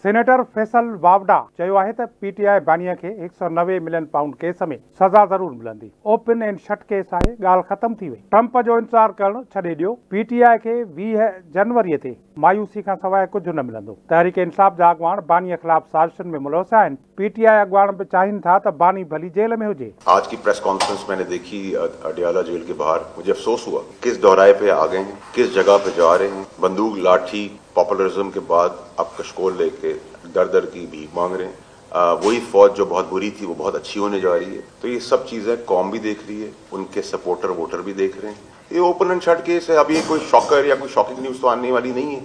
Senator Faisal Vawda चयो आहे त पीटीआई बानीअ खे 190 मिलियन पाउंड केस में सज़ा ज़रूर मिलंदी। ओपन एंड शट केस आहे, ॻाल्हि ख़त्म थी वई। ट्रंप जो इंतज़ार करणु छॾे ॾियो। पीटीआई खे 20 जनवरी ते मायूसी खां सवाइ कुझु न मिलंदो। तहरीक इंसाफ़ जा अॻवान बानीअ ख़िलाफ़ साज़िशुनि में मुलविस आहिनि। पीटीआई अॻवान बि चाहिनि था त बानी भली जेल में हुजे। आज की प्रेस कॉन्फ्रेंस मैंने देखी अडयाला जेल के बाहर, मुझे अफसोस हुआ किस दौराए पे आ गए हैं, किस जगह पे जा रहे हैं। बंदूक लाठी पॉपुलरिज्म के बाद अब कशकोल लेके दर दर की भीख मांग रहे हैं। वही फौज जो बहुत बुरी थी वो बहुत अच्छी होने जा रही है। तो ये सब चीजें कौम भी देख रही है, उनके सपोर्टर वोटर भी देख रहे हैं। ये ओपन एंड शट केस है। अब ये कोई शॉकर या कोई शॉकिंग न्यूज तो आने वाली नहीं है।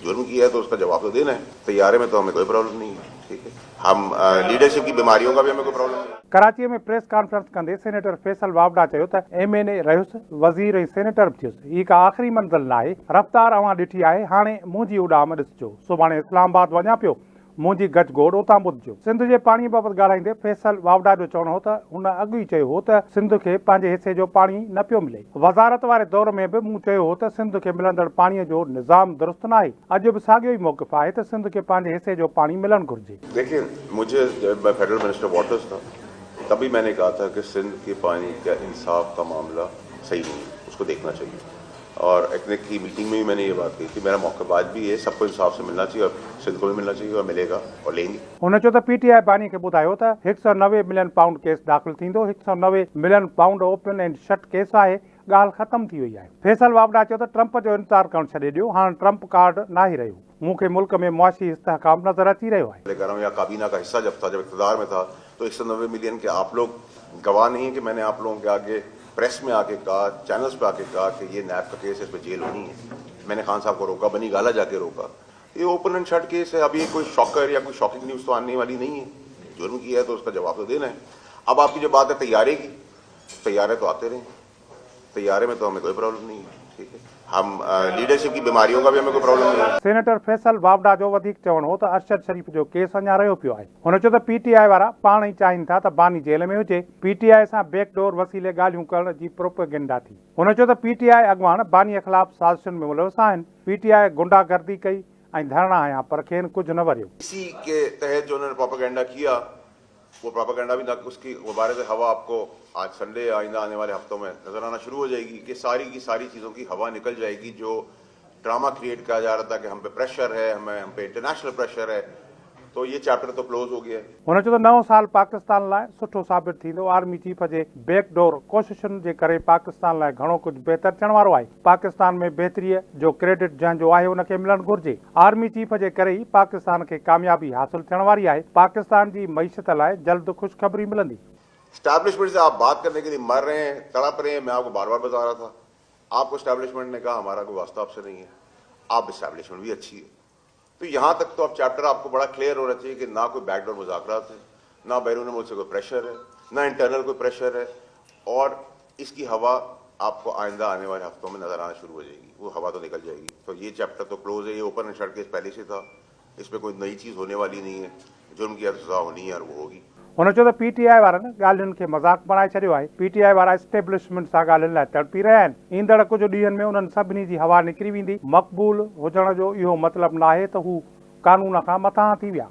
जुर्म किया है तो उसका जवाब तो देना है। तैयारे में तो हमें कोई प्रॉब्लम नहीं है। ठीक है, हम लीडरशिप की बीमारियों का भी हमें कोई प्रॉब्लम नहीं है। कराची में प्रेस कॉन्फ्रेंस कंदे सेनेटर फैसल वावडा चयो त MNA रहियुसि, वज़ीर ऐं सेनेटर बि थियुसि। ही का आख़िरी मंज़िल न आहे। रफ़्तार अवां ॾिठी आहे, हाणे मुंहिंजी उॾाम ॾिसिजो। सुभाणे इस्लामाबाद वञा पियो, मुंहिंजी गजगोड़ उतां ॿुधिजो। सिंध जे पाणी बाबति ॻाल्हाईंदे फैसल वावडा जो चवणो हो त हुन अॻु ई चयो हो त सिंध खे पंहिंजे हिसे जो पाणी न पियो मिले। वज़ारत वारे दौर में बि मूं चयो हो त सिंध खे मिलंदड़ पाणीअ जो निज़ाम दुरुस्त न आहे। अॼु बि साॻियो ई मौक़िफ़ आहे त सिंध खे पंहिंजे हिसे जो पाणी मिलणु घुरिजे। देखिए, मुझे जब मैं फेडरल मिनिस्टर वाटर्स था तभी मैंने कहा था कि सिंध के पानी का इंसाफ का मामला सही नहीं है, उसको देखना चाहिए। और एटनेक की मीटिंग में भी मैंने ये बात कही थी। मेरा मौक़ेबाज भी है, सबको इंसाफ से मिलना चाहिए और सिंध को भी मिलना चाहिए और मिलेगा और लेंगे। हुन चयो त पीटीआई बानी खे ॿुधायो त 190 मिलियन पाउंड केस दाख़िल थींदो। 190 million pound open and shirt case आहे, ॻाल्हि ख़त्म थी वई आहे। फैसल वावडा चयो त ट्रंप जो इंतज़ार करणु छॾे ॾियो। हाणे ट्रंप कार्ड न ई रहियो। मूंखे मुल्क में मुआशी इस्तेहकाम नज़र अची रहियो आहे। या काबीना का हिस्सा जब था, जब इक़्तिदार में था, तो 190 मिलियन के आप लोग गवाह नहीं है कि मैंने आप लोगों के आगे प्रेस में आके कहा, चैनल्स पे आके कहा कि ये नैब का केस है, इस पर जेल होनी है। मैंने खान साहब को रोका, बनी गाला जाके रोका। ये ओपन एंड शट केस है। अब ये कोई शॉकर या कोई शॉकिंग न्यूज तो आने वाली नहीं है। जुर्म किया है तो उसका जवाब तो देना है। अब आपकी जो बात है तैयारे की, तैयारे तो आते रहे, तैयारे में तो हमें कोई प्रॉब्लम नहीं है। ठीक है, हम लीडरशिप की बीमारियों का भी हमें कोई प्रॉब्लम नहीं है। सेनेटर फैसल वावडा जो वधीक चवणो हो त अरशद शरीफ जो केस अञा रहियो पियो आहे। हुन चयो त पीटीआई वारा पाण ई चाहिनि था त बानी जेल में हुजे। पीटीआई सां बैकडोर वसीले ॻाल्हियूं करण जी प्रोपेगेंडा थी। हुन चयो त पीटीआई अॻवान बानीअ ख़िलाफ़ साज़िशुनि में मुलविस आहिनि। पीटीआई गुंडागर्दी कई ऐं धरणा हया, पर खेनि कुझु न वरियो। इसी के तहत जो उन्होंने प्रोपेगेंडा किया, वो प्रोपेगेंडा भी ना, उसकी गुब्बारे से हवा आपको आज संडे आइंदा आने वाले हफ्तों में नजर आना शुरू हो जाएगी कि सारी की सारी चीज़ों की हवा निकल जाएगी। जो ड्रामा क्रिएट किया जा रहा था कि हम पे प्रेशर है, हम पे इंटरनेशनल प्रेशर है, तो ये चैप्टर तो क्लोज हो गया है। हुन चयो त नओं साल पाकिस्तान लाइ सुठो साबित थींदो। आर्मी चीफ जे बैकडोर कोशिशुनि जे करे पाकिस्तान लाइ घणो कुझु बहितर थियण वारो आहे। पाकिस्तान में बहितरीअ जो क्रेडिट जंहिंजो आहे उनखे मिलणु घुरिजे। आर्मी चीफ जे करे ई पाकिस्तान खे कामयाबी हासिल थियण वारी आहे। पाकिस्तान जी मईशत लाइ जल्द ख़ुशख़बरी मिलंदी। स्टैब्लिशमेंट से आप बात करने के लिए मर रहे हैं, तड़प रहे हैं। मैं आपको बार बार बता रहा था, आपको स्टैब्लिशमेंट ने कहा हमारा कोई वास्ता आपसे नहीं है। आप स्टैब्लिशमेंट भी अच्छी है, तो यहाँ तक तो अब चैप्टर आपको बड़ा क्लियर होना चाहिए कि ना कोई बैकडोर मुज़ाकरात है, ना बैरून मुल्क से कोई प्रेशर है, ना इंटरनल कोई प्रेशर है। और इसकी हवा आपको आइंदा आने वाले हफ्तों में नजर आना शुरू हो जाएगी। वो हवा तो निकल जाएगी। तो ये चैप्टर तो क्लोज है। ये ओपन एंड शट केस पहले से था, इसमें कोई नई चीज़ होने वाली नहीं है। जुर्म की सज़ा होनी है और वो होगी। हुन चयो त पीटीआई वारनि ॻाल्हियुनि खे मज़ाक बणाए छॾियो आहे। पीटीआई वारा एस्टेब्लिशमेंट सां ॻाल्हियुनि लाइ तड़पी रहिया आहिनि। ईंदड़ कुझु ॾींहनि में उन्हनि सभिनी जी हवा निकिरी वेंदी। मक़बूल हुजण जो इहो मतिलबु न आहे त हू कानून खां मथां थी विया।